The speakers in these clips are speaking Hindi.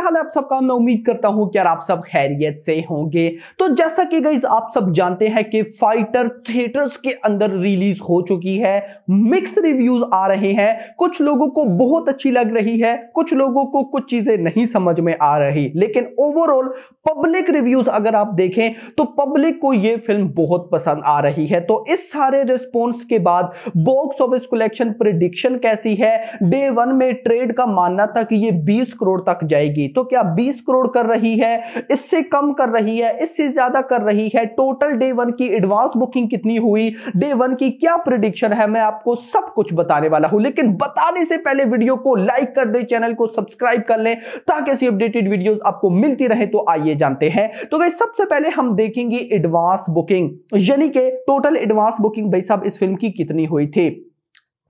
क्या हाल है आप सबका। मैं उम्मीद करता हूं कि यार आप सब खैरियत से होंगे। तो जैसा कि गाइस आप सब जानते हैं कि फाइटर थिएटर्स के अंदर रिलीज हो चुकी है। मिक्स रिव्यूज आ रहे हैं, कुछ लोगों को बहुत अच्छी लग रही है, कुछ लोगों को कुछ चीजें नहीं समझ में आ रही, लेकिन ओवरऑल पब्लिक रिव्यूज अगर आप देखें तो पब्लिक को यह फिल्म बहुत पसंद आ रही है। तो इस सारे रिस्पॉन्स के बाद बॉक्स ऑफिस कलेक्शन प्रेडिक्शन कैसी है। डे वन में ट्रेड का मानना था कि ये 20 करोड़ तक जाएगी, तो क्या 20 करोड़ कर रही है, इससे कम कर रही है, इससे ज्यादा कर रही है। टोटल डे वन की एडवांस बुकिंग कितनी हुई, डे वन की क्या प्रेडिक्शन है, मैं आपको सब कुछ बताने वाला हूं। लेकिन बताने से पहले वीडियो को लाइक कर दे, चैनल को सब्सक्राइब कर लें ताकि ऐसी अपडेटेड वीडियोस आपको मिलती रहे। तो आइए जानते हैं। तो गाइस सबसे पहले हम देखेंगे एडवांस बुकिंग, यानी कि टोटल एडवांस बुकिंग भाई साहब इस फिल्म की कितनी हुई थी।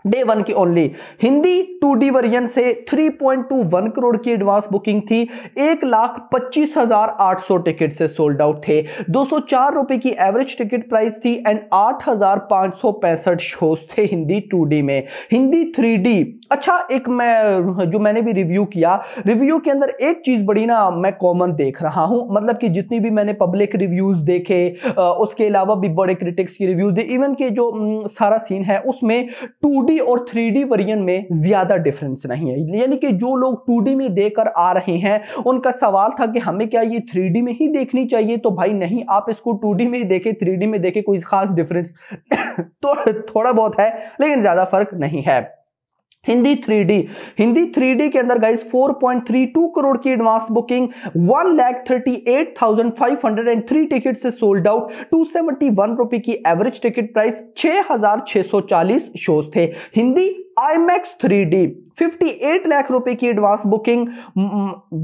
डे वन की ओनली हिंदी 2D वर्जन से 3.21 करोड़ की एडवांस बुकिंग थी। 1,25,800 टिकट से सोल्ड आउट थे। 204 रुपए की एवरेज टिकट प्राइस थी एंड 8,565 शोज थे हिंदी 2D में। हिंदी 3D अच्छा, एक मैंने भी रिव्यू किया, रिव्यू के अंदर एक चीज बड़ी ना मैं कॉमन देख रहा हूं, मतलब कि जितनी भी मैंने पब्लिक रिव्यूज देखे, उसके अलावा भी बड़े क्रिटिक्स की रिव्यूज दे, इवन के जो सारा सीन है उसमें 2D और 3D वर्जन में ज्यादा डिफरेंस नहीं है। यानी कि जो लोग 2D में देखकर आ रहे हैं उनका सवाल था कि हमें क्या ये 3D में ही देखनी चाहिए, तो भाई नहीं, आप इसको 2D में ही देखें, 3D में देखें, कोई खास डिफरेंस तो थोड़ा बहुत है लेकिन ज्यादा फर्क नहीं है। हिंदी 3D के अंदर गाइस 4.32 करोड़ की एडवांस बुकिंग, 1,38,503 टिकट से सोल्ड आउट, 271 रुपए की एवरेज टिकट प्राइस, 6,640 शोज थे। हिंदी IMAX 3D 58 लाख रुपए की एडवांस बुकिंग,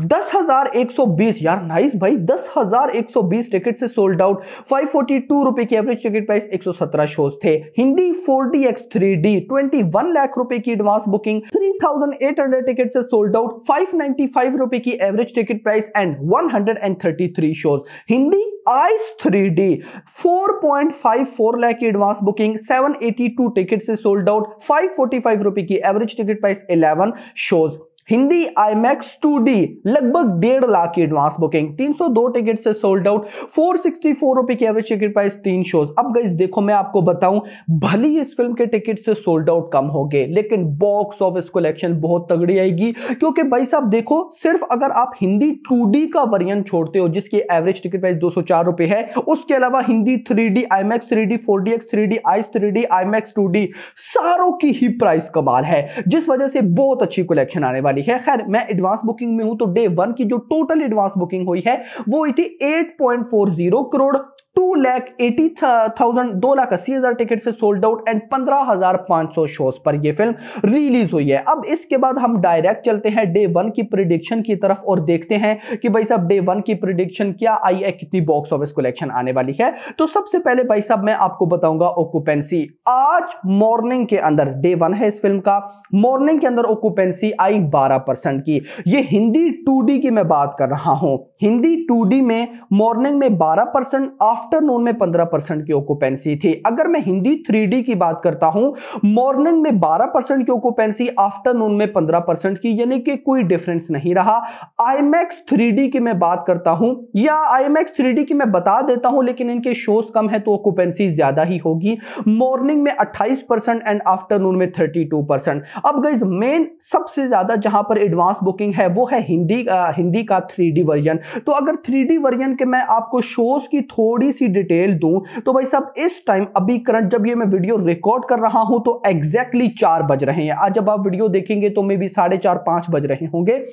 10,120, यार नाइस भाई, 10,120 टिकट से सोल्ड आउट, 542 रुपए की एवरेज टिकट प्राइस, 117 शोज थे। हिंदी 4DX 3D 21 लाख रुपए की एडवांस बुकिंग, 3,800 टिकट से सोल्ड आउट, 595 रुपए की average ticket price and 133 shows. Hindi ice 3D 4.54 lakh की एडवांस बुकिंग, 782 टिकट से सोल्ड आउट, 545 रुपए की average ticket price, 11 shows. Hindi IMAX 2D लगभग 1.5 लाख की एडवांस बुकिंग, 302 टिकट से सोल्ड आउट, 464 रुपए की एवरेज टिकट प्राइस, 3 शोज। अब गाइस देखो मैं आपको बताऊं, भली इस फिल्म के टिकट से सोल्ड आउट कम हो गए लेकिन बॉक्स ऑफिस कलेक्शन बहुत तगड़ी आएगी, क्योंकि भाई साहब देखो, सिर्फ अगर आप हिंदी 2D का वर्जन छोड़ते हो जिसकी एवरेज टिकट प्राइस 204 रुपए है, उसके अलावा Hindi 3D IMAX 3D 4DX 3D ice 3D IMAX 2D सारों की ही प्राइस कमाल है, जिस वजह से बहुत अच्छी कलेक्शन आने वाली है। खैर मैं एडवांस बुकिंग में हूं, तो डे वन की जो टोटल एडवांस बुकिंग हुई है वो हुई थी 8.40 करोड़, 2,80,000 टिकट से सोल्ड आउट एंड 15,500 शोज पर यह फिल्म रिलीज हुई है। अब इसके बाद हम डायरेक्ट चलते हैं डे वन की प्रेडिक्शन की तरफ और देखते हैं कि भाई साहब डे वन की प्रेडिक्शन क्या आई है, कितनी बॉक्स ऑफिस कलेक्शन आने वाली है। तो सबसे पहले भाई साहब मैं आपको बताऊंगा ऑक्यूपेंसी। आज मॉर्निंग के अंदर डे वन है इस फिल्म का, मॉर्निंग के अंदर ऑक्यूपेंसी आई 12% की। ये हिंदी 2D की मैं बात कर रहा हूं, हिंदी 2D में मॉर्निंग में 12%, आफ्टरनून में 15% की ऑक्यूपेंसी थी। अगर मैं हिंदी 3D की बात करता हूं, मॉर्निंग में 12% की ऑक्यूपेंसी, आफ्टरनून में 15% की, यानी कि कोई डिफरेंस नहीं रहा। IMAX 3D की मैं बात करता हूं, या IMAX 3D की मैं बता देता हूं, लेकिन इनके शोज कम है तो ऑक्यूपेंसी ज्यादा ही होगी। मॉर्निंग में 28% एंड आफ्टरनून में 32%। अब गाइस मेन सबसे ज्यादा जहां पर एडवांस बुकिंग है वो है हिंदी का 3D वर्जन। तो अगर 3D वर्जन के मैं आपको शोज की थोड़ी सी डिटेल दूं तो भाई साहब इस टाइम अभी करंट जब ये मैं वीडियो रिकॉर्ड कर रहा हूं तो एग्जैक्टली 4 बज रहे हैं। आज जब आप वीडियो देखेंगे तो मे भी 4:30 5 बज रहे होंगे।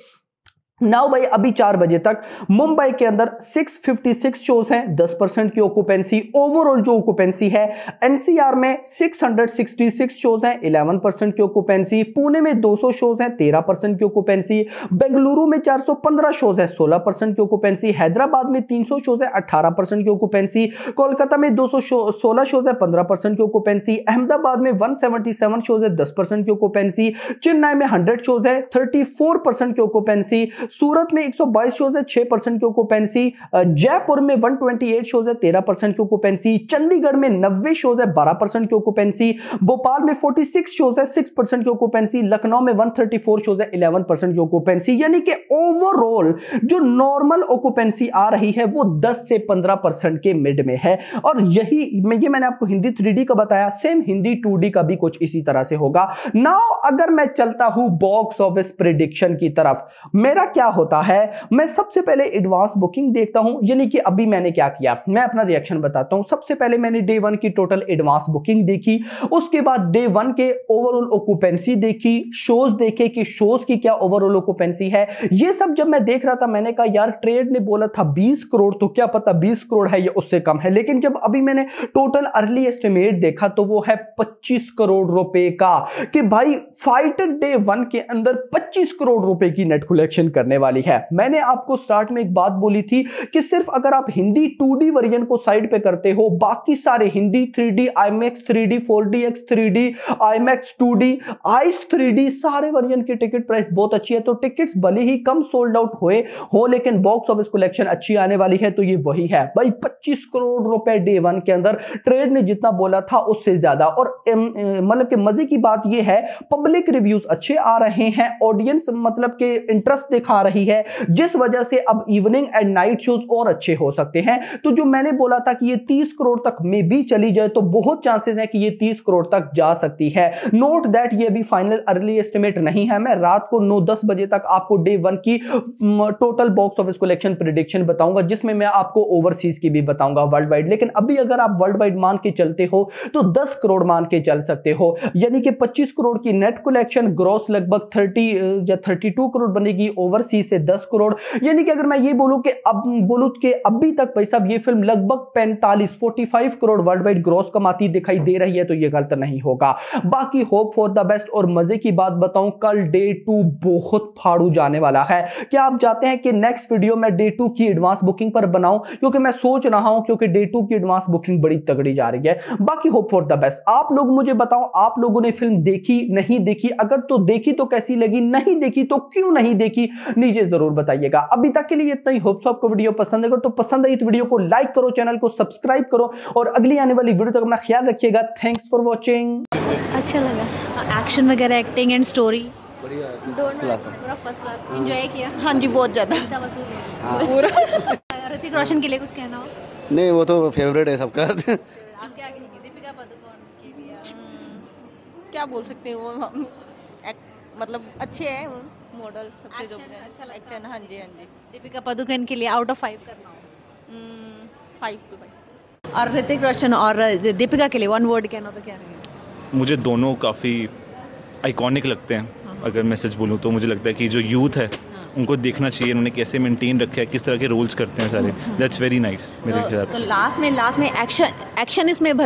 नाउ भाई अभी 4 बजे तक मुंबई के अंदर 656 शोज हैं, 10% की ऑक्यूपेंसी। ओवरऑल जो ऑक्यूपेंसी है एनसीआर में 666 शोज हैं, 11% की ऑक्यूपेंसी। पुणे में 200 शोज हैं, 13% की ऑक्यूपेंसी। बेंगलुरु में 415 शोज है, 16% की ऑक्यूपेंसी। हैदराबाद में 300 शोज है, 18% की ऑक्यूपेंसी। कोलकाता में 216 शोज है, 15% की ऑक्यूपेंसी। अहमदाबाद में 177 शोज है, 10% की ऑक्यूपेंसी। चेन्नई में 100 शोज है, 34% की ऑक्यूपेंसी। सूरत में 122 शोज है, 6% की ऑक्यूपेंसी। जयपुर में 128 शोज है, 13% की ऑक्यूपेंसी। चंडीगढ़ में 90 शोज है, 12% की ऑक्यूपेंसी। भोपाल में 46 शोज है, 6% की ऑक्यूपेंसी। लखनऊ में 134 शोज है, 11% की ऑक्यूपेंसी। यानी कि ओवरऑल जो नॉर्मल ऑक्यूपेंसी आ रही है वो 10 से 15% के मिड में है। और यही मैंने आपको हिंदी 3D का बताया, सेम हिंदी 2D का भी कुछ इसी तरह से होगा। नाउ अगर मैं चलता हूं बॉक्स ऑफिस प्रेडिक्शन की तरफ, मेरा क्या होता है, मैं सबसे पहले एडवांस बुकिंग देखता हूं। यानी कि अभी मैंने क्या किया, मैं अपना रिएक्शन बताता हूं। सबसे पहले मैंने डे 1 की टोटल एडवांस बुकिंग देखी, उसके बाद डे 1 के ओवरऑल ऑक्यूपेंसी देखी, शोज देखे कि शोज की क्या ओवरऑल ऑक्यूपेंसी है। ये सब जब मैं देख रहा था, मैंने कहा यार ट्रेड ने बोला था 20 करोड़, तो क्या पता 20 करोड़ है या उससे कम है। लेकिन जब अभी मैंने टोटल अर्ली एस्टिमेट देखा तो वो है 25 करोड़ रुपए का, कि भाई फाइटर डे 1 के अंदर 25 करोड़ रुपए की नेट कलेक्शन करने वाली है। मैंने आपको स्टार्ट में एक बात बोली थी कि सिर्फ अगर आप हिंदी 2D वर्जन को साइड पे करते हो, बाकी सारे Hindi 3D, IMAX 3D, 4DX 3D, IMAX 2D, ice 3D सारे वर्जन की टिकट प्राइस बहुत अच्छी है। तो टिकट्स भले ही कम सोल्ड आउट हो लेकिन बॉक्स ऑफिस कलेक्शन अच्छी आने वाली है। तो ये वही है भाई, 25 करोड़ रुपए डे 1 के अंदर, ट्रेड ने जितना बोला था उससे ज्यादा। और मतलब कि मजे की बात यह है, पब्लिक रिव्यूज अच्छे आ रहे हैं, ऑडियंस मतलब कि इंटरेस्ट दिखा रही है, जिस वजह से अब इवनिंग एंड नाइट शोज और अच्छे हो सकते हैं। तो जो मैंने बोला था कि ये 30 करोड़ तक में भी चली जाए, तो बहुत चांसेस है कि ये 30 करोड़ तक जा सकती है। नोट दैट ये भी फाइनल अर्ली एस्टिमेट नहीं है। मैं रात को 9-10 बजे तक आपको डे 1 की total box office collection prediction बताऊंगा, जिसमें मैं आपको ओवरसीज की भी बताऊंगा, वर्ल्ड वाइड। लेकिन अभी अगर आप वर्ल्ड वाइड मान के चलते हो तो 10 करोड़ मान के चल सकते हो। यानी कि 25 करोड़ की नेट कलेक्शन, ग्रॉस लगभग 30 या 32 करोड़ बनेगी, ओवरसीज से 10 करोड़। यानी कि अगर मैं ये बोलूं कि अभी तक भाई साहब ये फिल्म लगभग 45 करोड़ वर्ल्ड वाइड ग्रॉस कमाती दिखाई दे रही है, तो ये गलत नहीं होगा। बाकी होप फॉर द बेस्ट। और मजे की बात बताऊं, कल डे 2 बहुत फाड़ू जाने वाला है। क्या आप चाहते हैं कि नेक्स्ट वीडियो में डे 2 की एडवांस बुकिंग पर बनाऊं? क्योंकि मैं सोच रहा हूं, क्योंकि डे 2 की एडवांस बुकिंग बड़ी तगड़ी जा रही है। बाकी होप फॉर द बेस्ट। आप लोग मुझे बताओ, आप लोगों ने फिल्म देखी नहीं देखी? अगर तो देखी तो कैसी लगी, नहीं देखी तो क्यों नहीं देखी, नीचे जरूर बताइएगा। अभी तक के लिए इतना ही। होप सो आपको वीडियो पसंद है, तो पसंद आई तो वीडियो को लाइक करो, चैनल को सब्सक्राइब करो, और अगली आने वाली वीडियो तक अपना ख्याल रखिएगा। Thanks for watching. अच्छा लगा, एक्शन वगैरह, एक्टिंग एंड स्टोरी दोनों पूरा फर्स्ट क्लास। एंजॉय किया? हाँ जी, बहुत ज़्यादा। पैसा वसूल पूरा। ऋतिक रोशन के लिए कुछ कहना हो? नहीं, वो तो फेवरेट है सबका। आप क्या कहेंगे दीपिका पादुकोण के लिए? क्या बोल सकते हैं, वो मतलब अच्छे हैं मॉडल, सबसे जो अच्छा लगता एक्शन। हाँ जी, हाँ जी। दीपिका पादुकोण के लिए आउट ऑफ 5 करना हो? 5 to 5। और ऋतिक रोशन और दीपिका के लिए 1 वर्ड कहना हो तो क्या रहेगा? मुझे दोनों काफ़ी आइकॉनिक लगते हैं। अगर मैसेज बोलूँ तो मुझे लगता है कि जो यूथ है उनको देखना चाहिए, उन्होंने कैसे मेंटेन रखा है, किस तरह के रोल्स करते हैं सारे। दैट्स वेरी नाइस मेरे ख्याल से। तो लास्ट में एक्शन इसमें